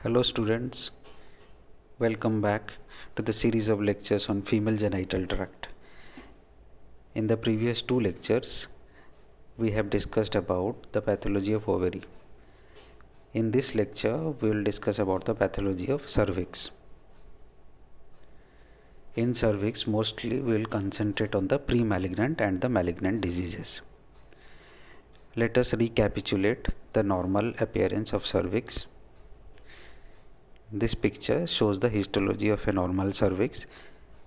Hello students, welcome back to the series of lectures on female genital tract. In the previous two lectures, we have discussed about the pathology of ovary. In this lecture, we will discuss about the pathology of cervix. In cervix, mostly we will concentrate on the pre-malignant and the malignant diseases. Let us recapitulate the normal appearance of cervix. This picture shows the histology of a normal cervix.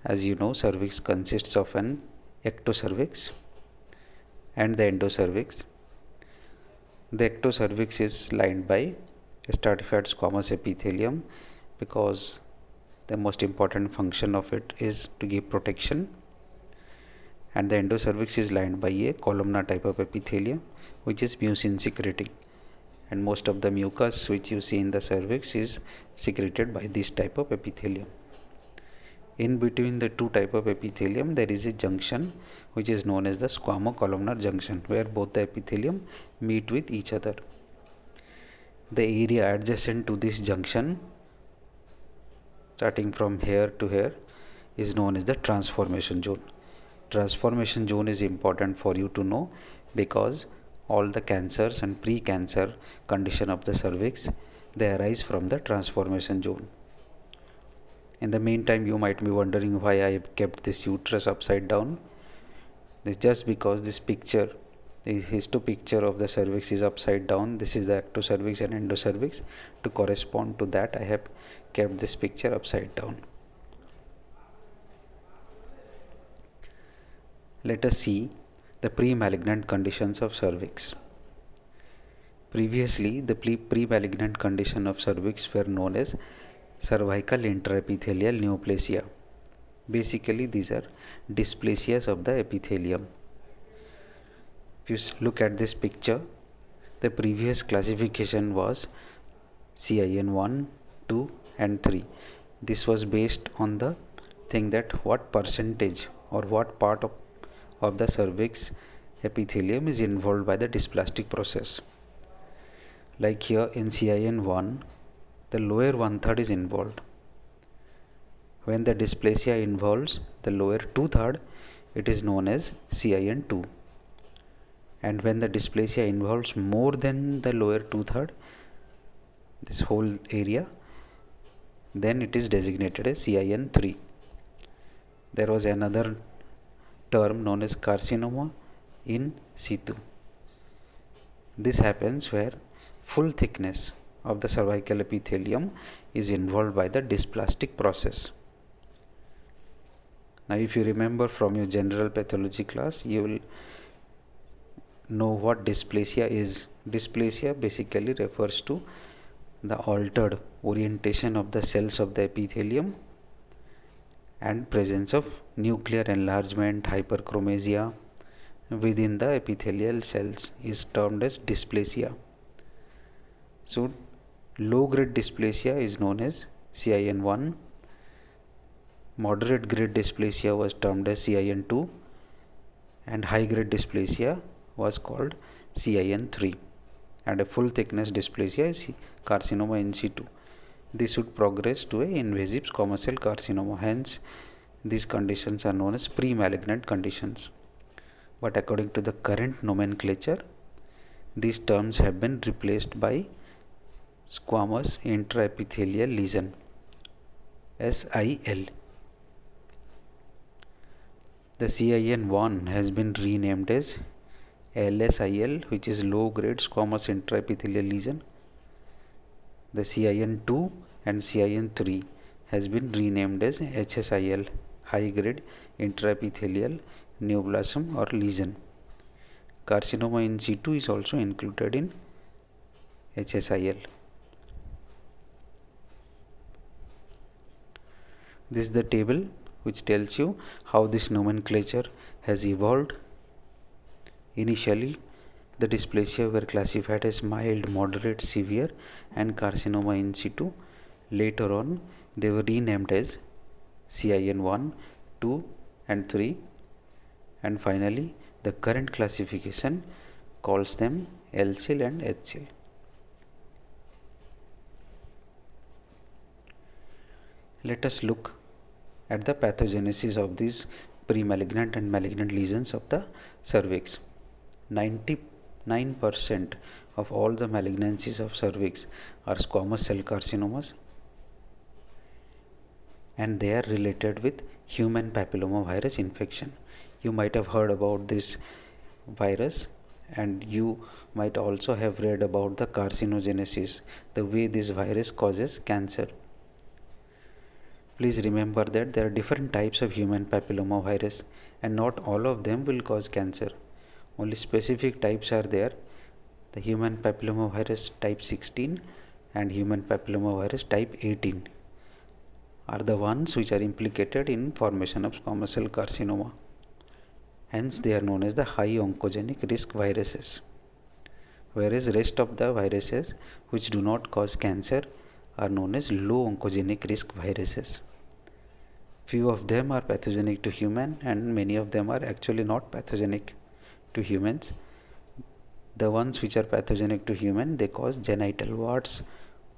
As you know, cervix consists of an ectocervix and the endocervix. The ectocervix is lined by stratified squamous epithelium because the most important function of it is to give protection, and the endocervix is lined by a columnar type of epithelium which is mucin secreting, and most of the mucus which you see in the cervix is secreted by this type of epithelium. In between the two type of epithelium there is a junction which is known as the squamo-columnar junction, where both the epithelium meet with each other. The area adjacent to this junction, starting from here to here, is known as the transformation zone. Transformation zone is important for you to know because all the cancers and pre-cancer condition of the cervix, they arise from the transformation zone. In the meantime, you might be wondering why I have kept this uterus upside down. It's just because this picture, this histo picture of the cervix is upside down. This is the ectocervix and endocervix. To correspond to that, I have kept this picture upside down. Let us see the pre-malignant conditions of cervix. Previously, the pre-malignant condition of cervix were known as cervical intraepithelial neoplasia. Basically, these are dysplasias of the epithelium. If you look at this picture, the previous classification was CIN 1, 2 and 3. This was based on the thing that what percentage or what part of the cervix epithelium is involved by the dysplastic process. Like here in CIN 1, the lower 1/3 is involved. When the dysplasia involves the lower 2/3, it is known as CIN 2. And when the dysplasia involves more than the lower 2/3, this whole area, then it is designated as CIN 3. There was another term known as carcinoma in situ. This happens where full thickness of the cervical epithelium is involved by the dysplastic process. Now, if you remember from your general pathology class, you will know what dysplasia is. Dysplasia basically refers to the altered orientation of the cells of the epithelium and presence of nuclear enlargement, hyperchromasia within the epithelial cells is termed as dysplasia. So, low grade dysplasia is known as CIN 1, moderate grade dysplasia was termed as CIN 2, and high grade dysplasia was called CIN 3, and a full thickness dysplasia is carcinoma in situ. This would progress to a invasive squamous cell carcinoma. Hence, these conditions are known as pre-malignant conditions. But according to the current nomenclature, these terms have been replaced by squamous intraepithelial lesion, SIL. The CIN 1 has been renamed as LSIL, which is low grade squamous intraepithelial lesion. The CIN 2 and CIN 3 has been renamed as HSIL, high grade intraepithelial neoplasm or lesion. Carcinoma in situ is also included in HSIL. This is the table which tells you how this nomenclature has evolved. Initially, the dysplasia were classified as mild, moderate, severe and carcinoma in situ. Later on, they were renamed as CIN 1, 2 and 3, and finally the current classification calls them LSIL and HSIL. Let us look at the pathogenesis of these pre-malignant and malignant lesions of the cervix. 99% of all the malignancies of cervix are squamous cell carcinomas, and they are related with human papillomavirus infection. You might have heard about this virus, and you might also have read about the carcinogenesis, the way this virus causes cancer. Please remember that there are different types of human papillomavirus, and not all of them will cause cancer. Only specific types are there. The human papillomavirus type 16 and human papillomavirus type 18 are the ones which are implicated in formation of squamous cell carcinoma. Hence they are known as the high oncogenic risk viruses, whereas rest of the viruses which do not cause cancer are known as low oncogenic risk viruses. Few of them are pathogenic to human, and many of them are actually not pathogenic to humans. The ones which are pathogenic to human, they cause genital warts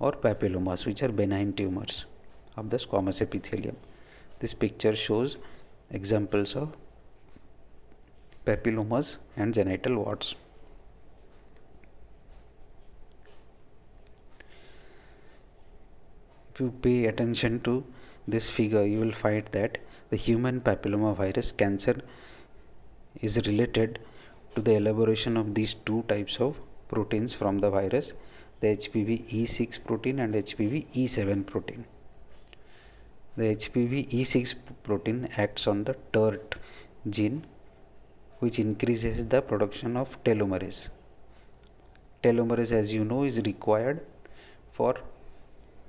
or papillomas, which are benign tumors of the squamous epithelium. This picture shows examples of papillomas and genital warts. If you pay attention to this figure, you will find that the human papillomavirus cancer is related to the elaboration of these two types of proteins from the virus, the HPV E6 protein and HPV E7 protein. The HPV E6 protein acts on the TERT gene, which increases the production of telomerase. Telomerase, as you know, is required for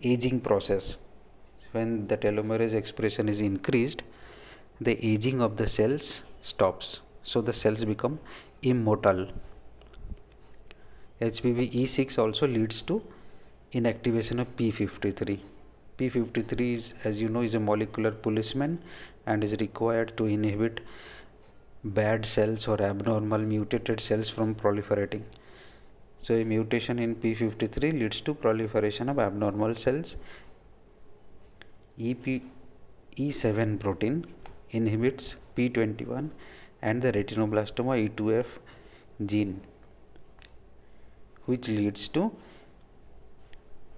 aging process. When the telomerase expression is increased, the aging of the cells stops, so the cells become immortal. HPV E6 also leads to inactivation of P53. P53 is, as you know, is a molecular policeman and is required to inhibit bad cells or abnormal mutated cells from proliferating. So a mutation in P53 leads to proliferation of abnormal cells. E7 protein inhibits P21 and the retinoblastoma E2F gene, which leads to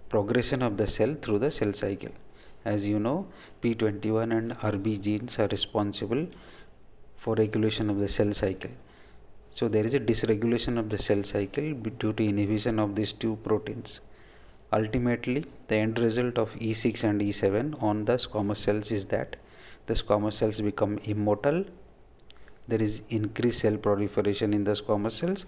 progression of the cell through the cell cycle. As you know, P21 and RB genes are responsible for regulation of the cell cycle. So there is a dysregulation of the cell cycle due to inhibition of these two proteins. Ultimately, the end result of E6 and E7 on the squamous cells is that the squamous cells become immortal, there is increased cell proliferation in the squamous cells,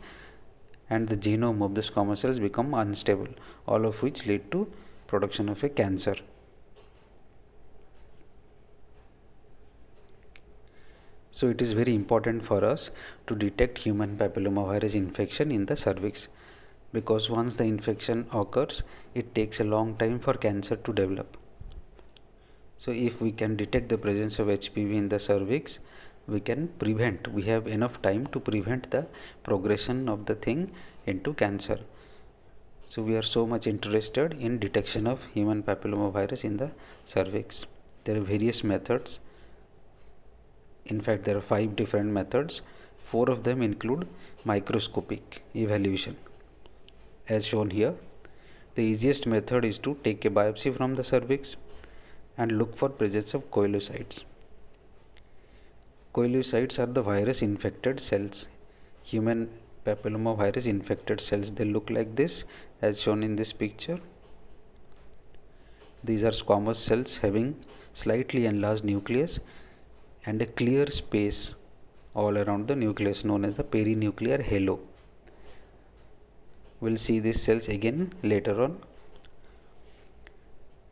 and the genome of the squamous cells become unstable, all of which lead to production of a cancer. So it is very important for us to detect human papillomavirus infection in the cervix, because once the infection occurs, it takes a long time for cancer to develop. So if we can detect the presence of HPV in the cervix, we have enough time to prevent the progression of the thing into cancer. So we are so much interested in detection of human papillomavirus in the cervix. There are various methods. In fact, there are 5 different methods. 4 of them include microscopic evaluation. As shown here, the easiest method is to take a biopsy from the cervix and look for presence of coelocytes. Coelocytes are the virus infected cells. Human papillomavirus infected cells, they look like this, as shown in this picture. These are squamous cells having slightly enlarged nucleus and a clear space all around the nucleus known as the perinuclear halo. We'll see these cells again later on.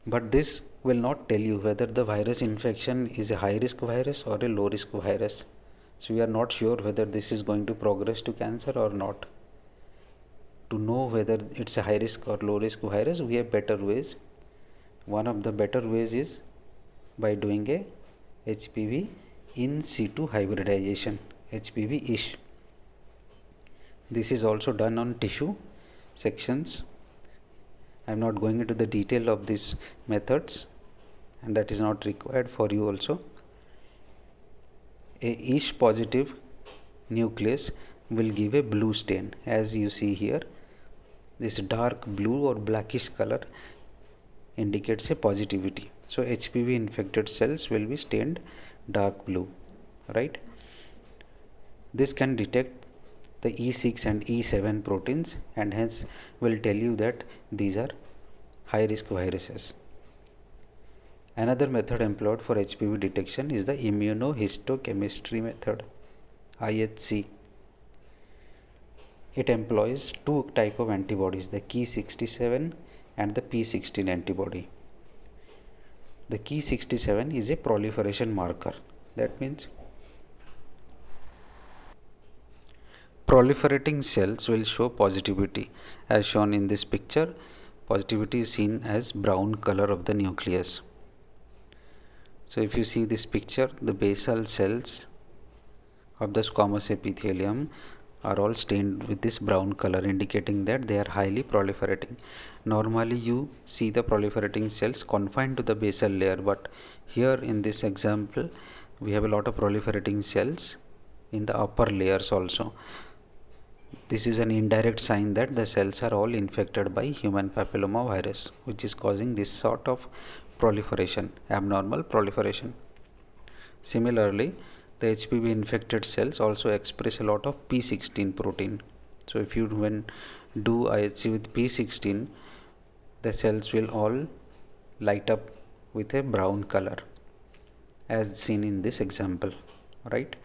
But this will not tell you whether the virus infection is a high risk virus or a low risk virus. So we are not sure whether this is going to progress to cancer or not. To know whether it's a high risk or low risk virus, we have better ways. One of the better ways is by doing a HPV in situ hybridization, HPV-ish. This is also done on tissue sections. I am not going into the detail of these methods. and that is not required for you also. A Esch positive nucleus will give a blue stain, as you see here. This dark blue or blackish color indicates a positivity. So HPV infected cells will be stained dark blue, right? This can detect the E6 and E7 proteins and hence will tell you that these are high risk viruses. Another method employed for HPV detection is the immunohistochemistry method, IHC. It employs two type of antibodies, the Ki67 and the P16 antibody. The Ki67 is a proliferation marker. That means proliferating cells will show positivity. As shown in this picture, positivity is seen as brown color of the nucleus. So if you see this picture, the basal cells of the squamous epithelium are all stained with this brown color, indicating that they are highly proliferating. Normally you see the proliferating cells confined to the basal layer, but here in this example we have a lot of proliferating cells in the upper layers also. This is an indirect sign that the cells are all infected by human papilloma virus, which is causing this sort of proliferation, abnormal proliferation. Similarly, the HPV infected cells also express a lot of P16 protein. So if you do IHC with P16, the cells will all light up with a brown color, as seen in this example, right?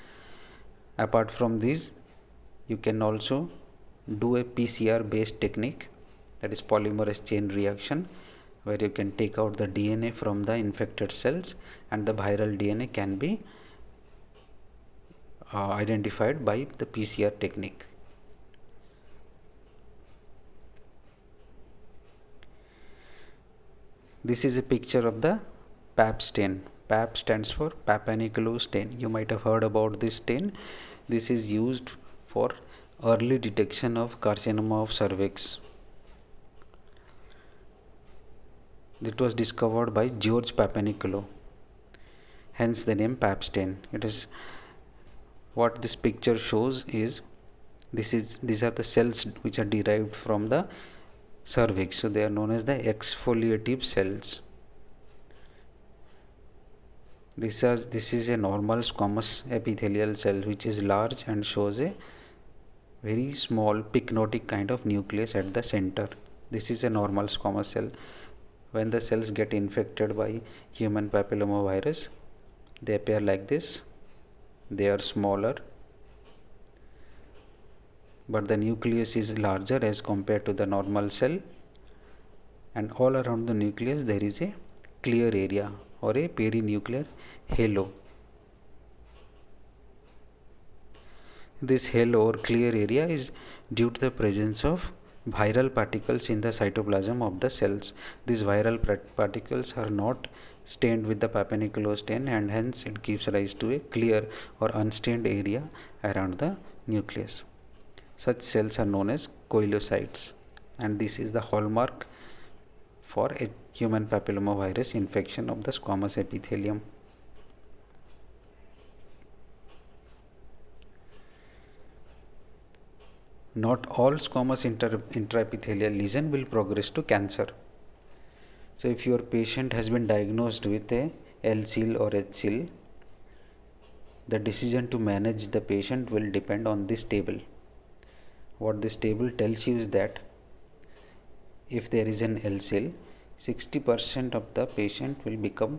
Apart from these, you can also do a PCR based technique, that is polymerase chain reaction, where you can take out the DNA from the infected cells and the viral DNA can be identified by the PCR technique. This is a picture of the PAP stain. PAP stands for Papanicolau stain. You might have heard about this stain. This is used for early detection of carcinoma of cervix. It was discovered by George Papanicolau, hence the name PAP stain. It is what this picture shows is these are the cells which are derived from the cervix, so they are known as the exfoliative cells. This is a normal squamous epithelial cell which is large and shows a very small pycnotic kind of nucleus at the center. This is a normal squamous cell. When the cells get infected by human papilloma virus, they appear like this. They are smaller, but the nucleus is larger as compared to the normal cell, and all around the nucleus there is a clear area or a perinuclear halo. This halo or clear area is due to the presence of viral particles in the cytoplasm of the cells. These viral particles are not stained with the Papanicolau stain, and hence it gives rise to a clear or unstained area around the nucleus. Such cells are known as koilocytes, and this is the hallmark for a human papilloma virus infection of the squamous epithelium. Not all squamous intraepithelial lesion will progress to cancer. So if your patient has been diagnosed with a LCIL or HCIL, the decision to manage the patient will depend on this table. What this table tells you is that if there is an LCIL, 60% of the patient will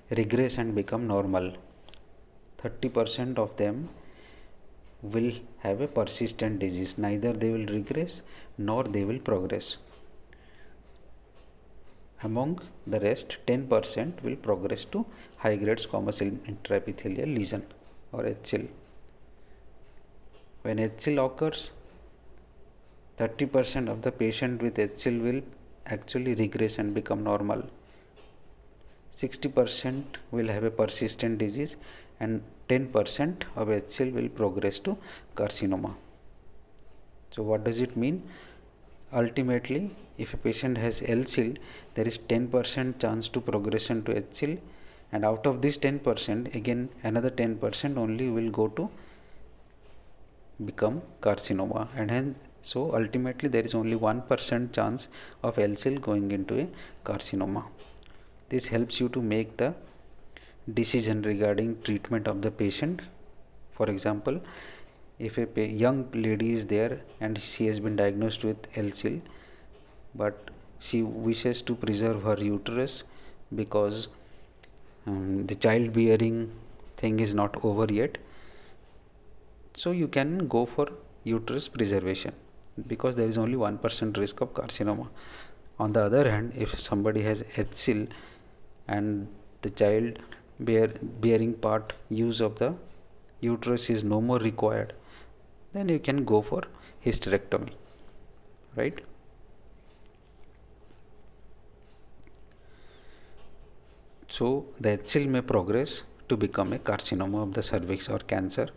regress and become normal. 30% of them will have a persistent disease. Neither they will regress nor they will progress. Among the rest, 10% will progress to high grade squamous intraepithelial lesion or HCIL. When HCIL occurs, 30% of the patient with HCIL will actually regress and become normal. 60% will have a persistent disease, and 10% of HCIL will progress to carcinoma. So what does it mean? ultimately, if a patient has LCIL, there is 10% chance to progression to HCIL, and out of this 10%, again another 10% only will go to become carcinoma, and hence so ultimately there is only 1% chance of LCIL going into a carcinoma. This helps you to make the decision regarding treatment of the patient. For example, if a young lady is there and she has been diagnosed with LCIL, but she wishes to preserve her uterus because the childbearing thing is not over yet, so you can go for uterus preservation because there is only 1% risk of carcinoma. On the other hand, if somebody has HCIL and the child bearing part use of the uterus is no more required, then you can go for hysterectomy, right? So the HCIL may progress to become a carcinoma of the cervix or cancer.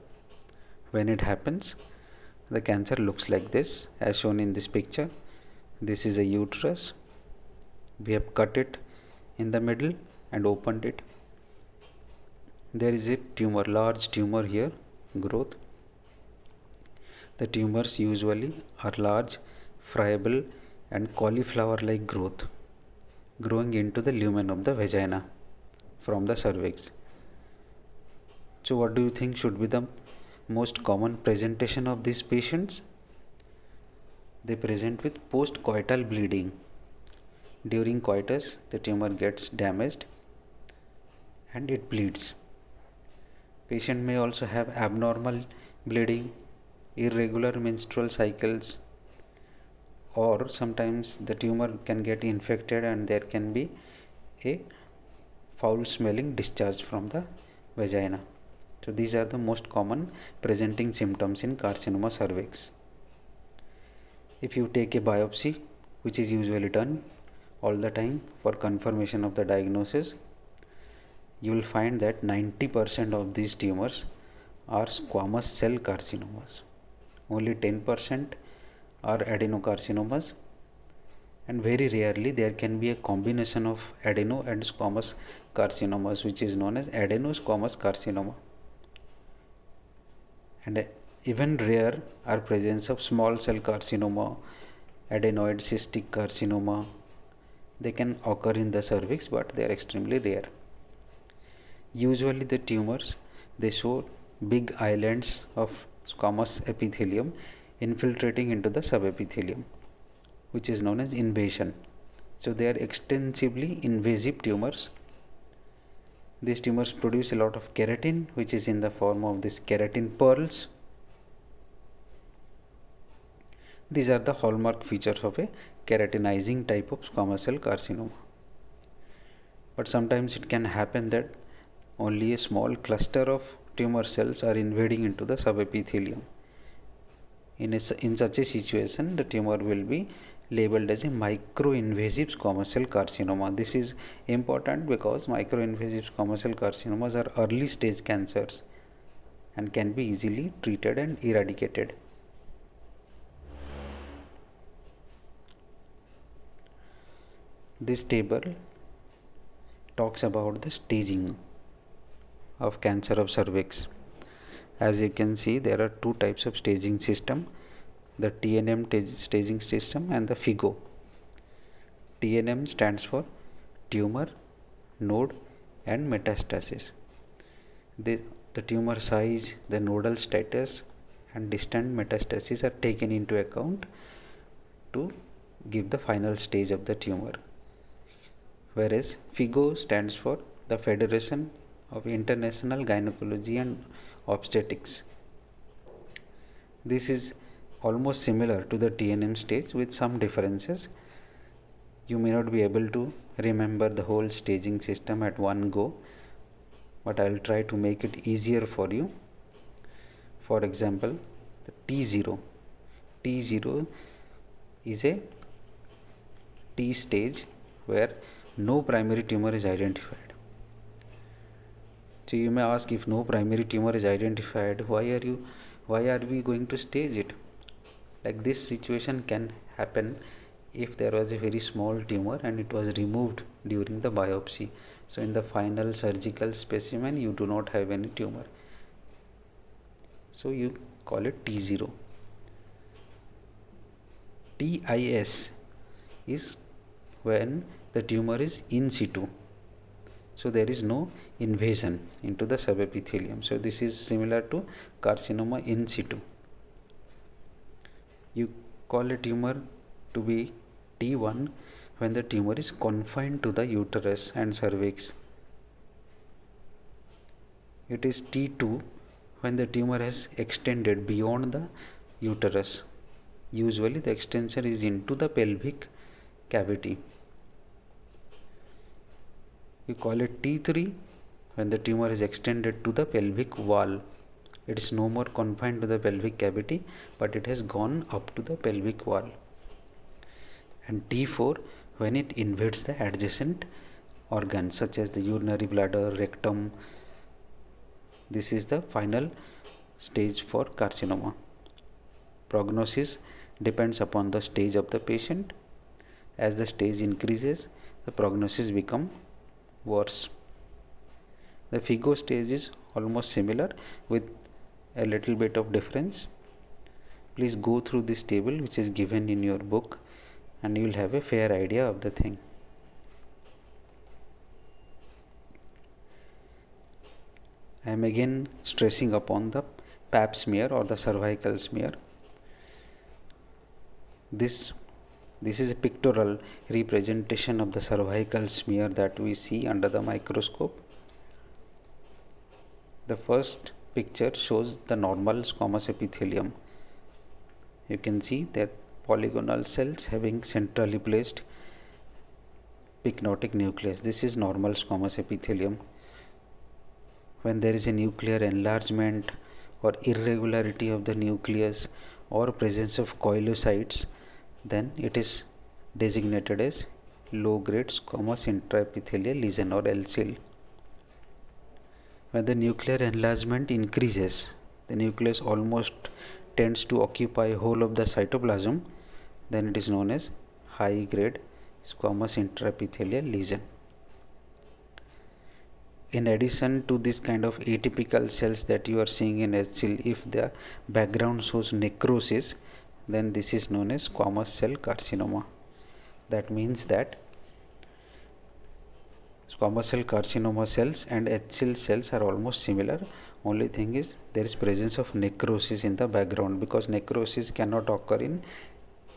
When it happens, the cancer looks like this, as shown in this picture. This is a uterus. We have cut it in the middle and opened it. There is a tumor, large tumor here, growth. The tumors usually are large, friable and cauliflower like growth, growing into the lumen of the vagina from the cervix. So what do you think should be the most common presentation of these patients? They present with post-coital bleeding. During coitus, the tumor gets damaged and it bleeds. Patient may also have abnormal bleeding, irregular menstrual cycles, or sometimes the tumor can get infected and there can be a foul smelling discharge from the vagina. So these are the most common presenting symptoms in carcinoma cervix. If you take a biopsy, which is usually done all the time for confirmation of the diagnosis, you will find that 90% of these tumors are squamous cell carcinomas. Only 10% are adenocarcinomas, and very rarely there can be a combination of adeno and squamous carcinomas, which is known as adenosquamous carcinoma. And even rare are presence of small cell carcinoma, adenoid cystic carcinoma. They can occur in the cervix, but they are extremely rare. Usually the tumors, they show big islands of squamous epithelium infiltrating into the subepithelium, which is known as invasion. So they are extensively invasive tumors. These tumors produce a lot of keratin, which is in the form of these keratin pearls. These are the hallmark features of a keratinizing type of squamous cell carcinoma. But sometimes it can happen that only a small cluster of tumor cells are invading into the subepithelium. In such a situation, the tumor will be labeled as a microinvasive squamous cell carcinoma. This is important because microinvasive squamous cell carcinomas are early stage cancers and can be easily treated and eradicated. This table talks about the staging of cancer of cervix. As you can see, there are two types of staging system, the TNM staging system and the FIGO. TNM stands for tumor, node and metastasis. The tumor size, the nodal status and distant metastasis are taken into account to give the final stage of the tumor. Whereas FIGO stands for the Federation of International Gynecology and Obstetrics. This is almost similar to the TNM stage with some differences. You may not be able to remember the whole staging system at one go, but I will try to make it easier for you. For example, the T0. T0 is a T stage where no primary tumor is identified. So you may ask, if no primary tumor is identified, why are we going to stage it? Like this situation can happen if there was a very small tumor and it was removed during the biopsy. So in the final surgical specimen you do not have any tumor, so you call it T0. TIS is when the tumor is in situ, so there is no invasion into the subepithelium. So this is similar to carcinoma in situ. You call a tumor to be T1 when the tumor is confined to the uterus and cervix. It is T2 when the tumor has extended beyond the uterus. Usually the extension is into the pelvic cavity. You call it T3 when the tumor is extended to the pelvic wall. It is no more confined to the pelvic cavity, but it has gone up to the pelvic wall. And T4 when it invades the adjacent organs such as the urinary bladder, rectum. This is the final stage for carcinoma. Prognosis depends upon the stage of the patient. As the stage increases, the prognosis becomes worse. The FIGO stage is almost similar with a little bit of difference. Please go through this table which is given in your book and you will have a fair idea of the thing. I am again stressing upon the pap smear or the cervical smear. This is a pictorial representation of the cervical smear that we see under the microscope. The first picture shows the normal squamous epithelium. You can see that polygonal cells having centrally placed pycnotic nucleus. This is normal squamous epithelium. When there is a nuclear enlargement or irregularity of the nucleus or presence of coilocytes, then it is designated as low grade squamous intraepithelial lesion or LCL. When the nuclear enlargement increases, the nucleus almost tends to occupy whole of the cytoplasm, then it is known as high grade squamous intraepithelial lesion. In addition to this kind of atypical cells that you are seeing in HCL, if the background shows necrosis, then this is known as squamous cell carcinoma. That means that squamous cell carcinoma cells and HCL cells are almost similar. Only thing is there is presence of necrosis in the background, because necrosis cannot occur in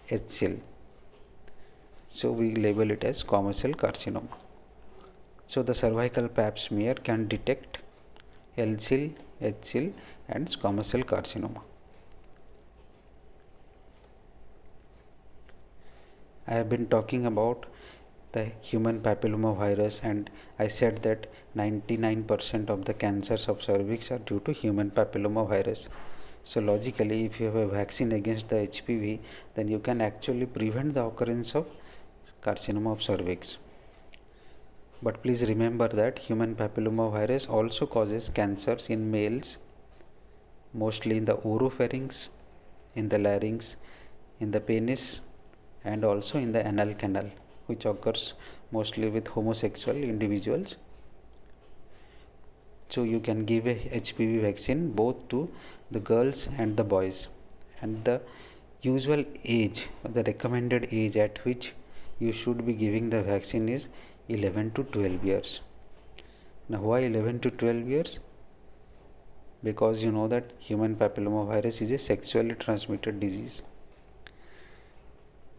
HCL. So we label it as squamous cell carcinoma. So the cervical pap smear can detect LCL, HCL and squamous cell carcinoma. I have been talking about the human papillomavirus, and I said that 99% of the cancers of cervix are due to human papillomavirus. So logically, if you have a vaccine against the HPV, then you can actually prevent the occurrence of carcinoma of cervix. But please remember that human papillomavirus also causes cancers in males, mostly in the oropharynx, in the larynx, in the penis, and also in the anal canal, which occurs mostly with homosexual individuals. So you can give a HPV vaccine both to the girls and the boys, and the usual age, the recommended age at which you should be giving the vaccine is 11 to 12 years. Now why 11 to 12 years? Because you know that human papillomavirus is a sexually transmitted disease,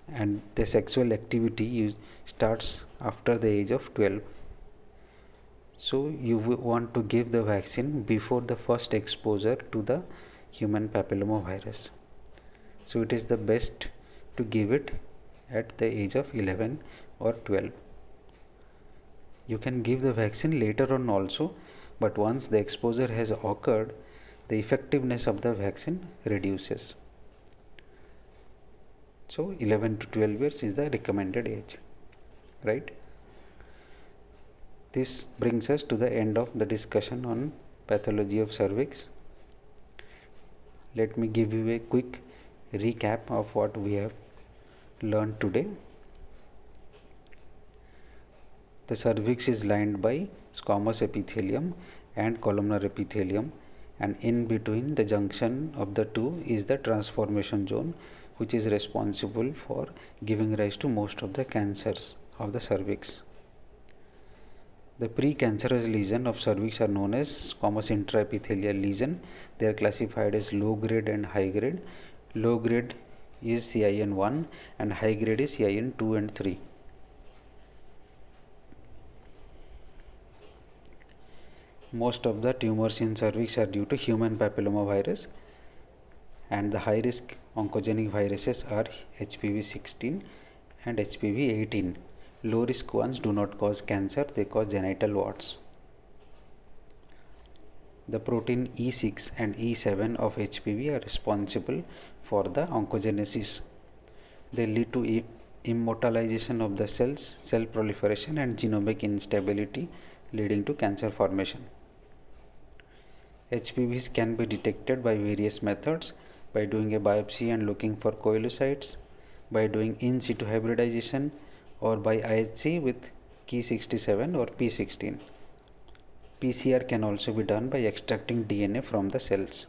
and the sexual activity starts after the age of 12. So you want to give the vaccine before the first exposure to the human papillomavirus. So it is the best to give it at the age of 11 or 12. You can give the vaccine later on also, but once the exposure has occurred, the effectiveness of the vaccine reduces. So 11 to 12 years is the recommended age, right? This brings us to the end of the discussion on pathology of cervix. Let me give you a quick recap of what we have learned today. The cervix is lined by squamous epithelium and columnar epithelium, and in between the junction of the two is the transformation zone, which is responsible for giving rise to most of the cancers of the cervix. The precancerous lesion of cervix are known as squamous intraepithelial lesion. They are classified as low grade and high grade. Low grade is CIN 1 and high grade is CIN 2 and 3. Most of the tumors in cervix are due to human papillomavirus, and the high risk oncogenic viruses are HPV 16 and HPV 18. Low risk ones do not cause cancer, they cause genital warts. The protein E6 and E7 of HPV are responsible for the oncogenesis. They lead to immortalization of the cells, cell proliferation, and genomic instability, leading to cancer formation. HPVs can be detected by various methods: by doing a biopsy and looking for coelocytes, by doing in situ hybridization, or by IHC with Ki67 or P16. PCR can also be done by extracting DNA from the cells.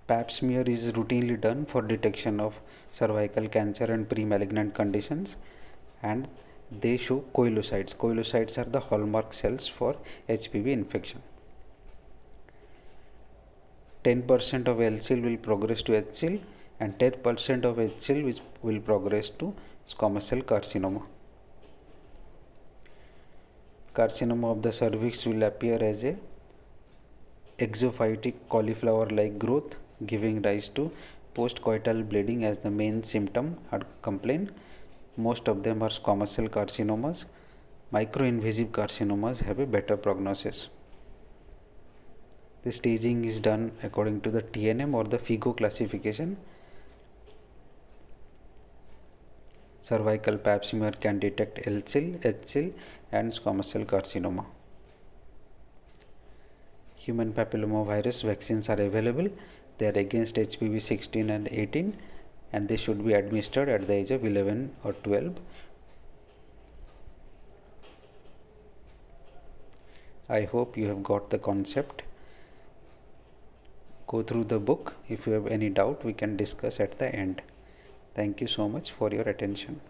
Pap smear is routinely done for detection of cervical cancer and pre-malignant conditions, and they show coelocytes. Coelocytes are the hallmark cells for HPV infection. 10% of LCL will progress to HCL, and 10% of HCL will progress to squamous cell carcinoma. Carcinoma of the cervix will appear as a exophytic cauliflower-like growth, giving rise to postcoital bleeding as the main symptom or complaint. Most of them are squamous cell carcinomas. Microinvasive carcinomas have a better prognosis. The staging is done according to the TNM or the FIGO classification. Cervical pap smear can detect LCL, HCL, and squamous cell carcinoma. Human papillomavirus vaccines are available. They are against HPV 16 and 18, and they should be administered at the age of 11 or 12. I hope you have got the concept. Go through the book. If you have any doubt, we can discuss at the end. Thank you so much for your attention.